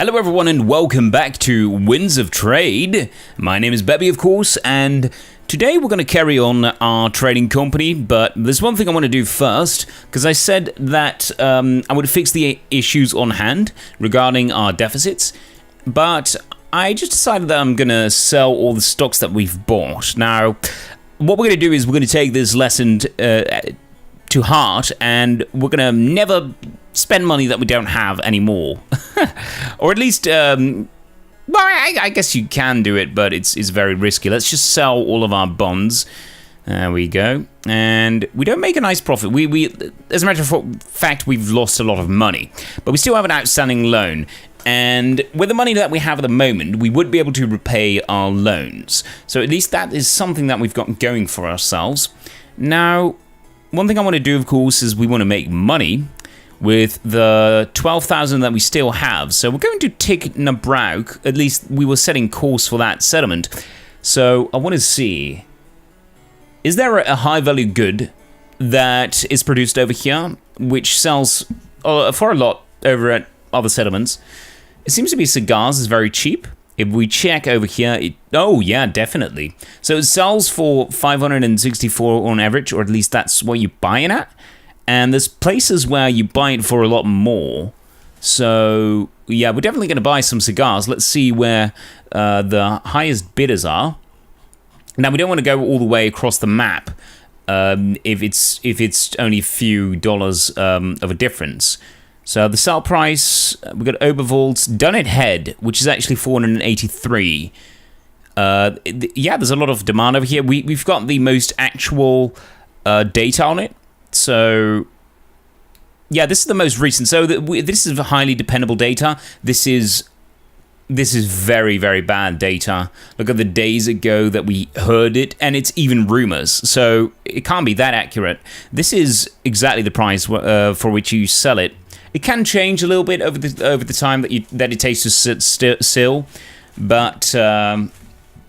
Hello everyone and welcome back to Winds of Trade. My name is Bebby, of course, and today we're going to carry on our trading company, but there's one thing I want to do first, because I said that I would fix the issues on hand regarding our deficits, but I just decided that I'm going to sell all the stocks that we've bought. Now, what we're going to do is we're going to take this lesson to heart, and we're going to never spend money that we don't have anymore. Or at least, well, I guess you can do it, but it's very risky. Let's just sell all of our bonds. There we go. And we don't make a nice profit. We as a matter of fact, we've lost a lot of money, but we still have an outstanding loan. And with the money that we have at the moment, we would be able to repay our loans. So at least that is something that we've got going for ourselves. Now, one thing I want to do, of course, is we want to make money with the 12,000 that we still have. So we're going to Tignabrauk. At least we were setting course for that settlement. So I want to see, is there a high-value good that is produced over here, which sells for a lot over at other settlements? It seems to be cigars is very cheap. If we check over here, oh yeah, definitely. So it sells for 564 on average, or at least that's what you're buying at. And there's places where you buy it for a lot more. So yeah, we're definitely going to buy some cigars. Let's see where the highest bidders are. Now, we don't want to go all the way across the map if it's only a few dollars of a difference. So the sell price, we've got Obervolt's done it head, which is actually 483. Yeah, there's a lot of demand over here. We've got the most actual data on it. So yeah, this is the most recent. So this is highly dependable data. This is very, very bad data. Look at the days ago that we heard it, and it's even rumors. So it can't be that accurate. This is exactly the price for which you sell it. It can change a little bit over the time that it takes to sit still, but nah,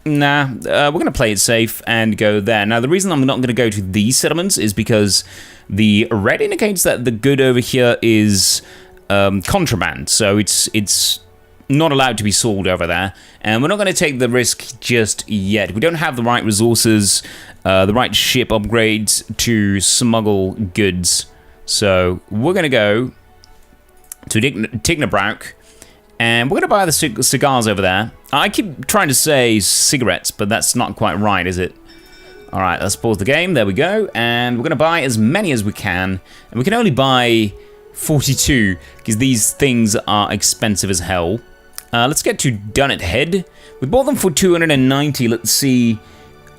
we're going to play it safe and go there. Now, the reason I'm not going to go to these settlements is because the red indicates that the good over here is contraband, so it's not allowed to be sold over there, and we're not going to take the risk just yet. We don't have the right resources, the right ship upgrades to smuggle goods, so we're going to go to Tignabrauk, and we're going to buy the cigars over there. I keep trying to say cigarettes, but that's not quite right, is it? All right, let's pause the game. There we go. And we're going to buy as many as we can. And we can only buy 42 because these things are expensive as hell. Let's get to Done It Head. We bought them for 290. Let's see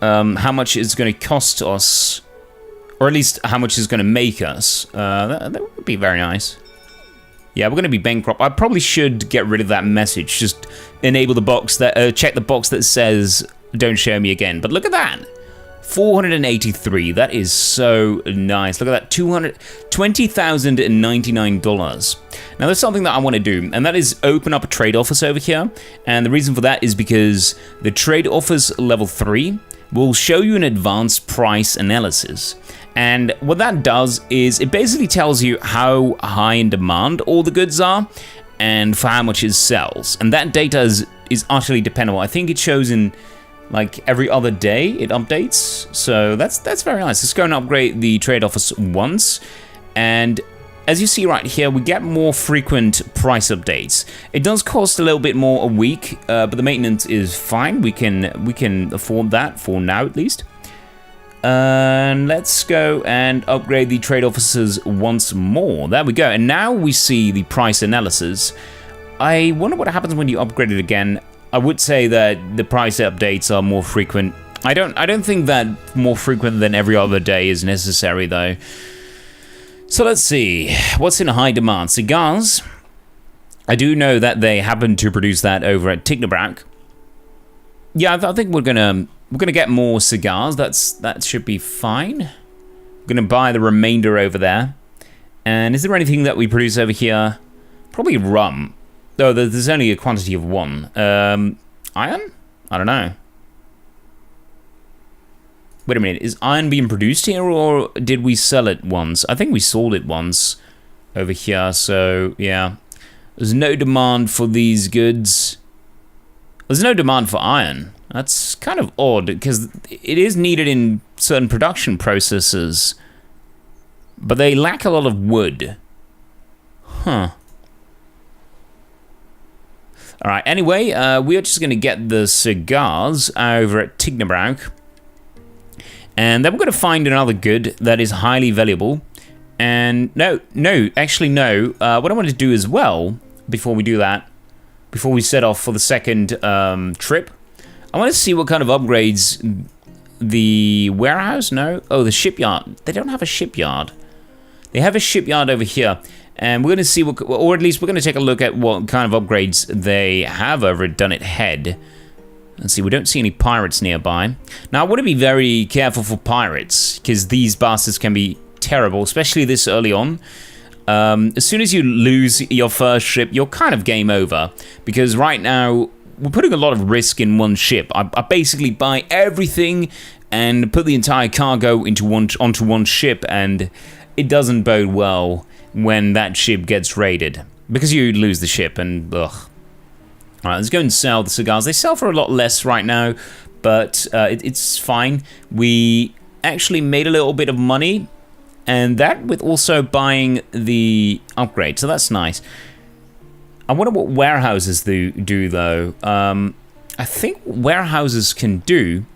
how much it's going to cost us, or at least how much it's going to make us. That would be very nice. Yeah, we're going to be bankrupt. I probably should get rid of that message. Just enable the box that, check the box that says, don't show me again. But look at that. 483. That is so nice. Look at that. $20,099. Now, there's something that I want to do, and that is open up a trade office over here. And the reason for that is because the trade office level 3 will show you an advanced price analysis. And what that does is it basically tells you how high in demand all the goods are and for how much it sells. And that data is utterly dependable. I think it shows in like every other day it updates. So that's very nice. Let's go and upgrade the trade office once. And as you see right here, we get more frequent price updates. It does cost a little bit more a week, but the maintenance is fine. We can afford that for now at least. And let's go and upgrade the trade officers once more. There we go. And now we see the price analysis. I wonder what happens when you upgrade it again. I would say that the price updates are more frequent. I don't think that more frequent than every other day is necessary though. So let's see. What's in high demand? Cigars. I do know that they happen to produce that over at Tignabrauk. Yeah, I think we're gonna get more cigars. That should be fine. We're gonna buy the remainder over there. And is there anything that we produce over here? Probably rum. Oh, there's only a quantity of one. Iron? I don't know. Wait a minute, is iron being produced here, or did we sell it once? I think we sold it once over here, so yeah. There's no demand for these goods. There's no demand for iron. That's kind of odd, because it is needed in certain production processes, but they lack a lot of wood. Huh. Alright, anyway, we are just going to get the cigars over at Tignabrauk. And then we're going to find another good that is highly valuable. And actually no. What I want to do as well, before we do that, before we set off for the second trip, I want to see what kind of upgrades the warehouse, the shipyard. They don't have a shipyard. They have a shipyard over here. And we're going to see what, or at least we're going to take a look at what kind of upgrades they have over at Dunnet Head. Let's see, we don't see any pirates nearby. Now, I want to be very careful for pirates, because these bastards can be terrible, especially this early on. As soon as you lose your first ship, you're kind of game over, because right now, we're putting a lot of risk in one ship. I basically buy everything and put the entire cargo onto one ship, and it doesn't bode well when that ship gets raided, because you lose the ship and ugh. Alright, let's go and sell the cigars. They sell for a lot less right now, but it's fine. We actually made a little bit of money, and that with also buying the upgrade, so that's nice. I wonder what warehouses do though. I think warehouses can do.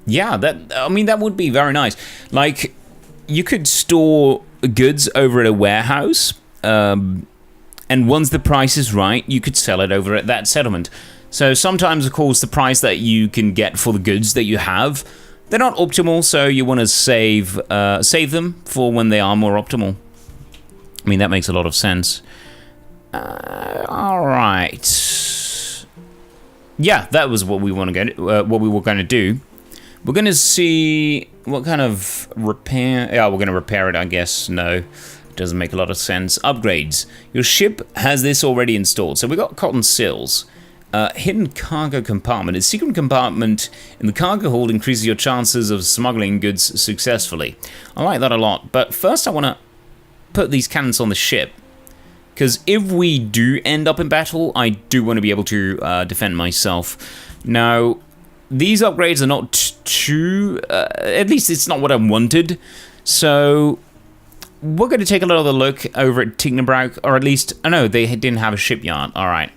Yeah, that would be very nice. Like, you could store goods over at a warehouse, and once the price is right, you could sell it over at that settlement. So sometimes, of course, the price that you can get for the goods that you have, they're not optimal, so you want to save them for when they are more optimal. I mean, that makes a lot of sense. All right. Yeah, that was what we want to get. What we were going to do. We're going to see what kind of repair. Yeah, we're going to repair it, I guess. No, it doesn't make a lot of sense. Upgrades. Your ship has this already installed. So we got cotton sills. Hidden cargo compartment. A secret compartment in the cargo hold increases your chances of smuggling goods successfully. I like that a lot. But first, I want to put these cannons on the ship, because if we do end up in battle, I do want to be able to defend myself. Now, these upgrades are not too... at least it's not what I wanted. So, we're going to take another look over at Tignabrauk, or at least... Oh no, they didn't have a shipyard. Alright.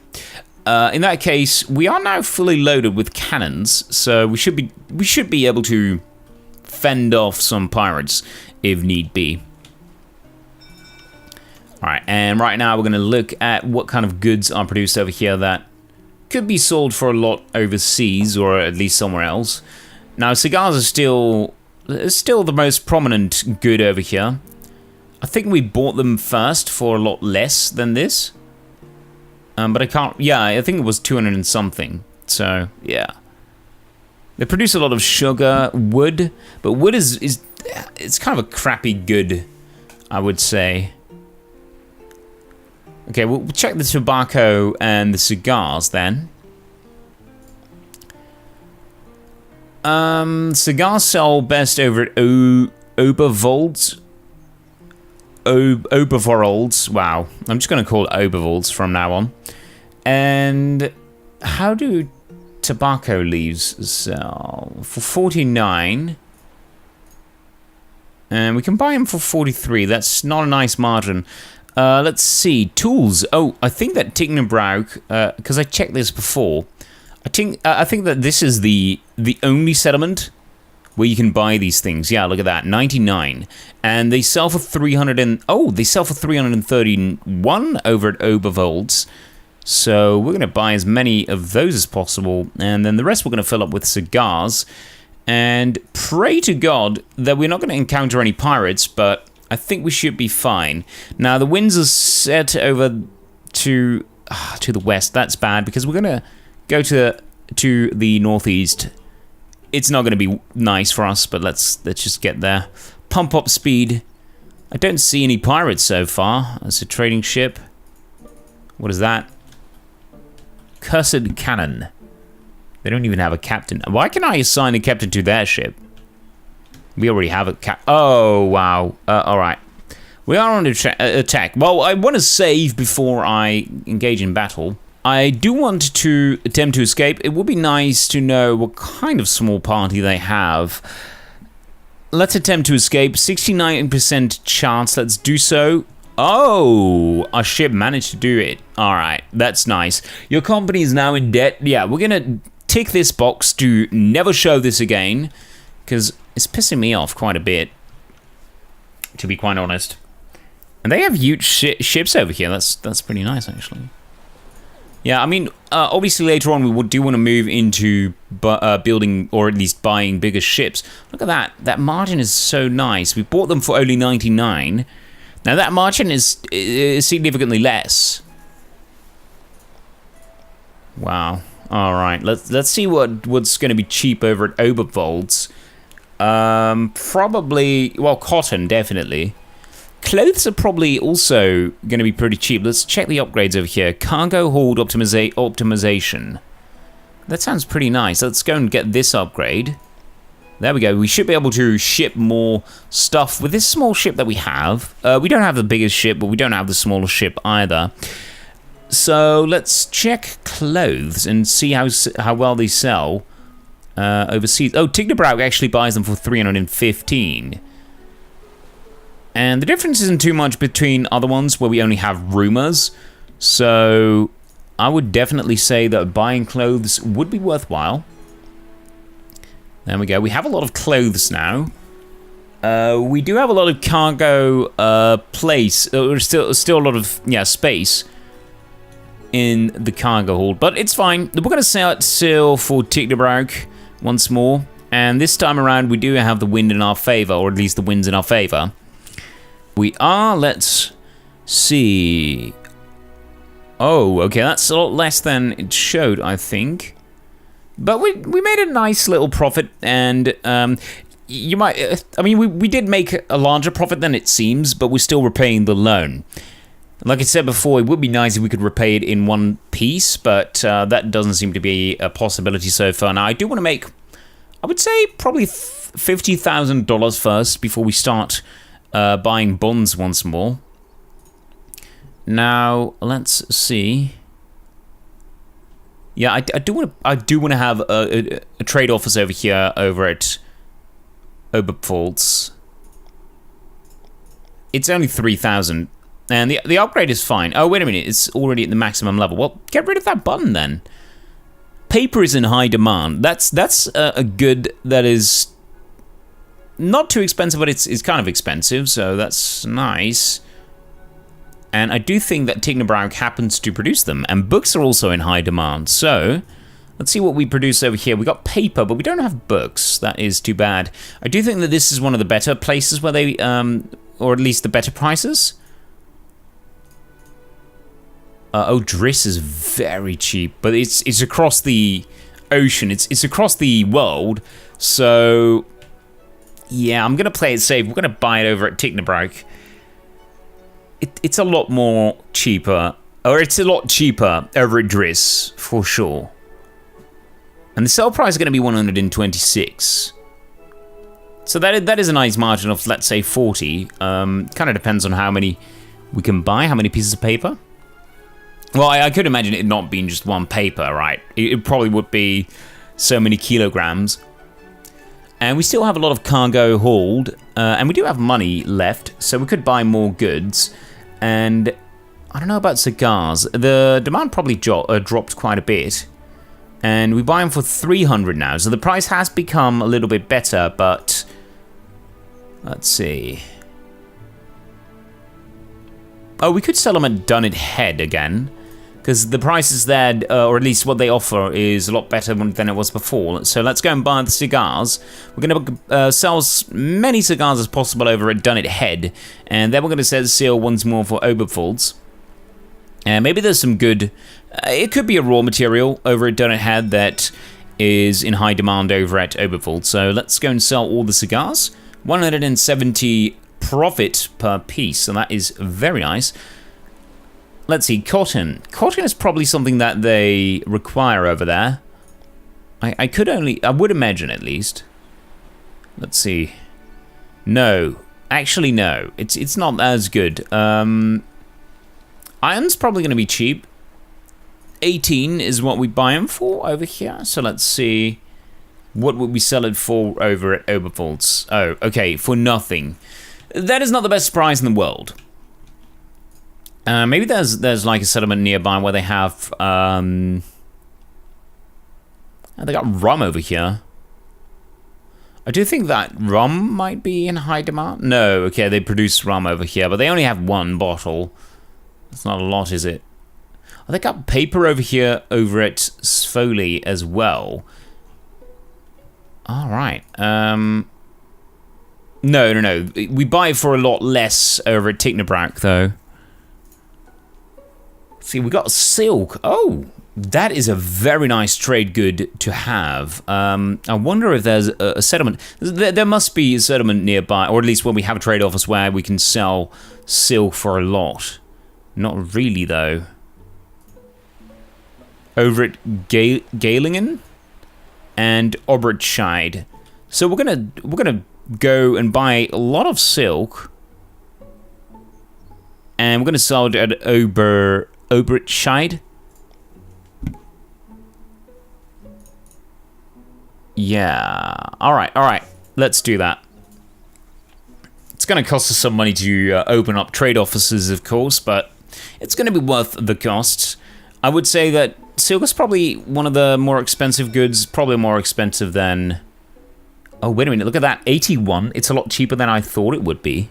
In that case, we are now fully loaded with cannons, so we should be able to fend off some pirates if need be. Alright, and right now we're going to look at what kind of goods are produced over here that could be sold for a lot overseas, or at least somewhere else. Now, cigars are still the most prominent good over here. I think we bought them first for a lot less than this. But I can't... Yeah, I think it was 200 and something. So, yeah. They produce a lot of sugar, wood. But wood is it's kind of a crappy good, I would say. Okay, we'll check the tobacco and the cigars then. Cigars sell best over at Oberwolds. Oberwolds. Wow, I'm just going to call it Oberwolds from now on. And how do tobacco leaves sell? For 49. And we can buy them for 43. That's not a nice margin. Let's see, tools. Oh, I think that Tignabrauk, because I checked this before, I think that this is the only settlement where you can buy these things. Yeah, look at that, 99, and they sell for 300 and they sell for 331 over at Oberwolds. So we're gonna buy as many of those as possible, and then the rest we're gonna fill up with cigars, and pray to God that we're not gonna encounter any pirates, but I think we should be fine. Now, the winds are set over to the west. That's bad, because we're going to go to the northeast. It's not going to be nice for us, but let's just get there. Pump up speed. I don't see any pirates so far. It's a trading ship. What is that? Cursed cannon. They don't even have a captain. Why can I assign a captain to their ship? We already have a cap. Oh, wow. All right. We are under attack. Well, I want to save before I engage in battle. I do want to attempt to escape. It would be nice to know what kind of small party they have. Let's attempt to escape. 69% chance. Let's do so. Oh, our ship managed to do it. All right, that's nice. Your company is now in debt. Yeah, we're going to tick this box to never show this again, because it's pissing me off quite a bit, to be quite honest. And they have huge ships over here. That's pretty nice, actually. Yeah, I mean, obviously later on we do want to move into building, or at least buying bigger ships. Look at that. That margin is so nice. We bought them for only 99. Now that margin is significantly less. Wow. All right. Let's see what's going to be cheap over at Oberwolds. Probably, well, cotton, definitely. Clothes are probably also going to be pretty cheap. Let's check the upgrades over here. Cargo hold optimization. That sounds pretty nice. Let's go and get this upgrade. There we go. We should be able to ship more stuff with this small ship that we have. We don't have the biggest ship, but we don't have the smallest ship either. So let's check clothes and see how well they sell overseas. Oh, Tignebrauch actually buys them for 315. And the difference isn't too much between other ones where we only have rumors. So I would definitely say that buying clothes would be worthwhile. There we go. We have a lot of clothes now. We do have a lot of cargo still a lot of space in the cargo hold, but it's fine. We're going to sail for Tignebrauch once more, and this time around we do have the wind in our favor, or at least the wind's in our favor. We are, let's see. Oh, okay, that's a lot less than it showed, I think. But we made a nice little profit, and you might, I mean, we did make a larger profit than it seems, but we're still repaying the loan. Like I said before, it would be nice if we could repay it in one piece, but that doesn't seem to be a possibility so far. Now, I do want to make, I would say, probably $50,000 first before we start buying bonds once more. Now, let's see. Yeah, I do want to have a trade office over here over at Oberwolds. It's only 3,000, and the upgrade is fine. Oh, wait a minute, it's already at the maximum level. Well, get rid of that button then. Paper is in high demand. That's a good that is not too expensive, but it's kind of expensive, so that's nice. And I do think that Tignebrauch happens to produce them, and books are also in high demand. So let's see what we produce over here. We got paper, but we don't have books. That is too bad. I do think that this is one of the better places where they, or at least the better prices. Oh, Driss is very cheap, but it's across the ocean. It's across the world. So yeah, I'm gonna play it safe. We're gonna buy it over at Tignebrauch. It's a lot more cheaper, or it's a lot cheaper over at Driss, for sure. And the sell price is going to be 126. So that is a nice margin of, let's say, 40. Kind of depends on how many we can buy, how many pieces of paper. Well, I could imagine it not being just one paper, right? It probably would be so many kilograms. And we still have a lot of cargo hauled, and we do have money left, so we could buy more goods. And I don't know about cigars. The demand probably dropped quite a bit. And we buy them for 300 now, so the price has become a little bit better, but let's see. Oh, we could sell them at Done It Head again, because the prices there, or at least what they offer, is a lot better than it was before. So let's go and buy the cigars. We're going to sell as many cigars as possible over at Done It Head, and then we're going to set sail once more for Oberwolds. And maybe there's some good, it could be a raw material over at Done It Head that is in high demand over at Oberwolds. So let's go and sell all the cigars. 170 profit per piece, so that is very nice. Let's see, cotton. Cotton is probably something that they require over there. I would imagine at least. Let's see. No. Actually, no. It's not as good. Iron's probably going to be cheap. 18 is what we buy them for over here. So let's see. What would we sell it for over at Obervolt's? Oh, okay, for nothing. That is not the best price in the world. Maybe there's like a settlement nearby where they have they got rum over here. I do think that rum might be in high demand. No, okay, they produce rum over here, but they only have one bottle. That's not a lot, is it? Oh, they got paper over here over at Sfoley as well. All right. No. We buy it for a lot less over at Technobrack, though. See, we got silk. Oh, that is a very nice trade good to have. I wonder if there's a settlement. There must be a settlement nearby, or at least when we have a trade office where we can sell silk for a lot. Not really, though. Over at Galingen and Obertscheid. So we're gonna go and buy a lot of silk, and we're gonna sell it at Obertscheid. Yeah. All right. Let's do that. It's gonna cost us some money to open up trade offices, of course, but it's gonna be worth the costs. I would say that silk is probably one of the more expensive goods, probably more expensive than... Oh, wait a minute, look at that, 81. It's a lot cheaper than I thought it would be.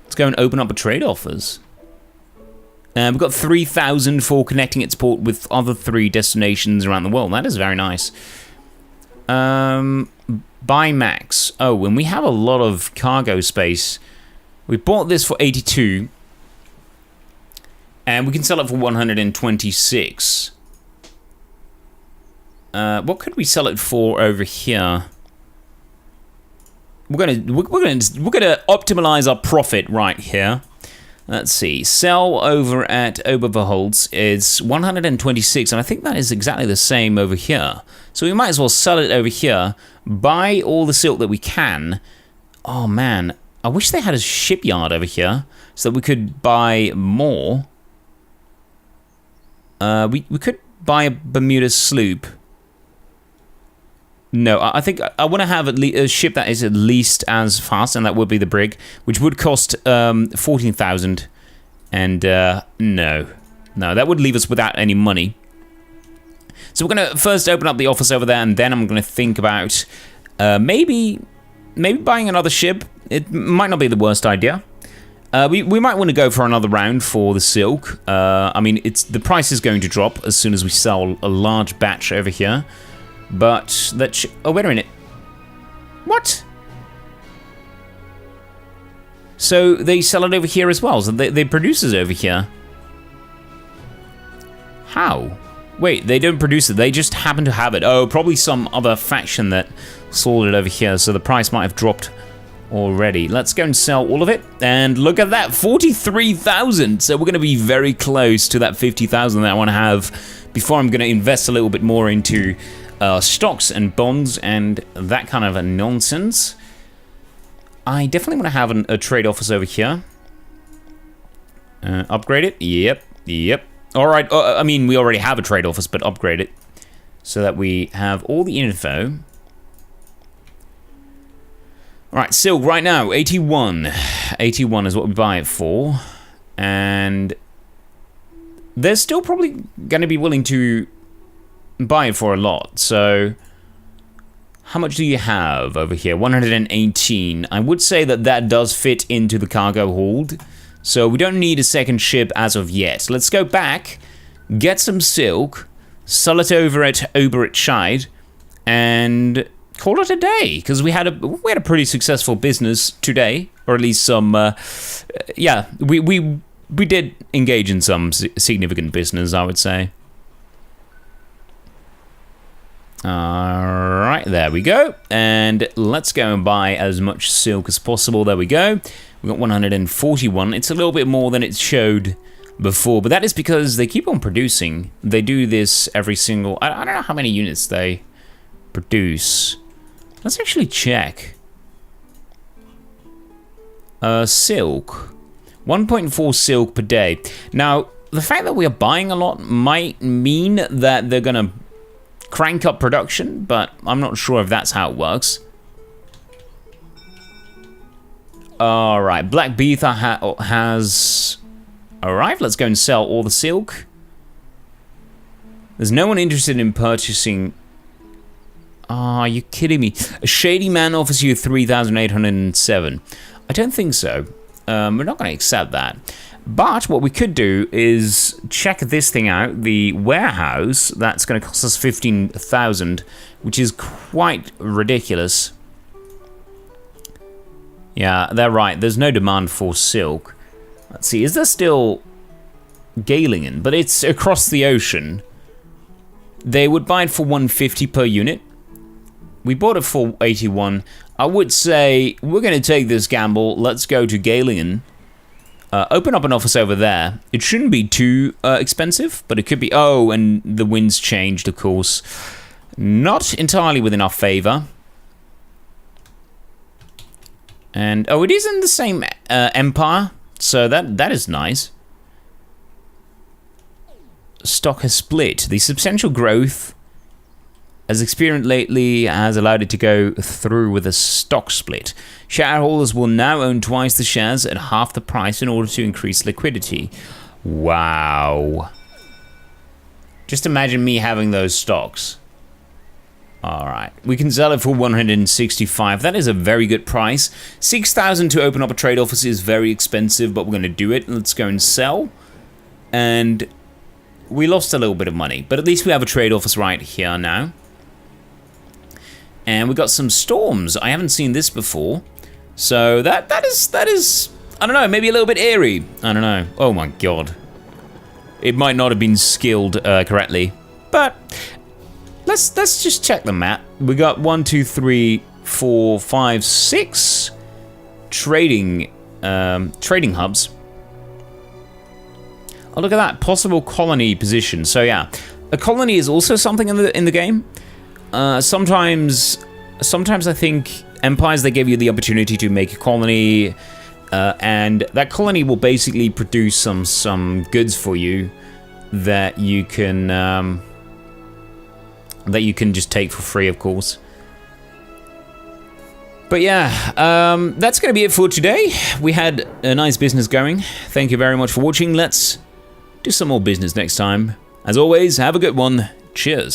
Let's go and open up a trade offers. We've got 3,000 for connecting its port with other 3 destinations around the world. That is very nice. Buy max. Oh, and we have a lot of cargo space. We bought this for 82. And we can sell it for 126. What could we sell it for over here? We're gonna optimize our profit right here. Let's see. Sell over at Oberverholz is 126, and I think that is exactly the same over here. So we might as well sell it over here. Buy all the silk that we can. Oh man, I wish they had a shipyard over here so that we could buy more. We could buy a Bermuda sloop. No, I think I want to have a ship that is at least as fast, and that would be the brig, which would cost 14,000. And no, that would leave us without any money. So we're gonna first open up the office over there, and then I'm gonna think about maybe buying another ship. It might not be the worst idea. We might want to go for another round for the silk. I mean, the price is going to drop as soon as we sell a large batch over here. But that oh, wait a minute. What? So they sell it over here as well. So they produce it over here. How? Wait, they don't produce it. They just happen to have it. Oh, probably some other faction that sold it over here. So the price might have dropped already. Let's go and sell all of it. And look at that, 43,000. So we're going to be very close to that 50,000 that I want to have before I'm going to invest a little bit more into stocks and bonds and that kind of a nonsense. I definitely want to have a trade office over here. Upgrade it? Yep. All right. I mean, we already have a trade office, but upgrade it so that we have all the info. All right, silk right now, 81. 81 is what we buy it for. And they're still probably going to be willing to buy it for a lot. So how much do you have over here? 118. I would say that does fit into the cargo hold. So we don't need a second ship as of yet. Let's go back, get some silk, sell it over at Obertscheid, and call it a day, because we had a pretty successful business today, or at least some. Yeah, we did engage in some significant business, I would say. All right, there we go, and let's go and buy as much silk as possible. There we go. We got 141. It's a little bit more than it showed before, but that is because they keep on producing. They do this every single. I don't know how many units they produce. Let's actually check. Silk. 1.4 silk per day. Now, the fact that we are buying a lot might mean that they're going to crank up production, but I'm not sure if that's how it works. Alright, Black Beether has arrived. Let's go and sell all the silk. There's no one interested in purchasing... Are you kidding me? A shady man offers you 3,807. I don't think so. We're not going to accept that. But what we could do is check this thing out. The warehouse, that's going to cost us 15,000, which is quite ridiculous. Yeah, they're right. There's no demand for silk. Let's see. Is there still Galingen? But it's across the ocean. They would buy it for 150 per unit. We bought it for 81. I would say we're going to take this gamble. Let's go to Galingen. Open up an office over there. It shouldn't be too expensive, but it could be... Oh, and the wind's changed, of course. Not entirely within our favor. And, oh, it is in the same empire, so that is nice. Stock has split. The substantial growth as experienced lately has allowed it to go through with a stock split. Shareholders will now own twice the shares at half the price in order to increase liquidity. Wow. Just imagine me having those stocks. Alright, we can sell it for 165. That is a very good price. 6,000 to open up a trade office is very expensive, but we're going to do it. Let's go and sell. And we lost a little bit of money, but at least we have a trade office right here now. And we got some storms. I haven't seen this before. So that is I don't know, maybe a little bit eerie. I don't know. Oh my god. It might not have been skilled correctly. But let's just check the map. We got 1, 2, 3, 4, 5, 6 trading hubs. Oh, look at that, possible colony position. So yeah, a colony is also something in the game. Sometimes I think empires, they give you the opportunity to make a colony, and that colony will basically produce some goods for you that you can just take for free, of course. But yeah, that's going to be it for today. We had a nice business going. Thank you very much for watching. Let's do some more business next time. As always, have a good one. Cheers.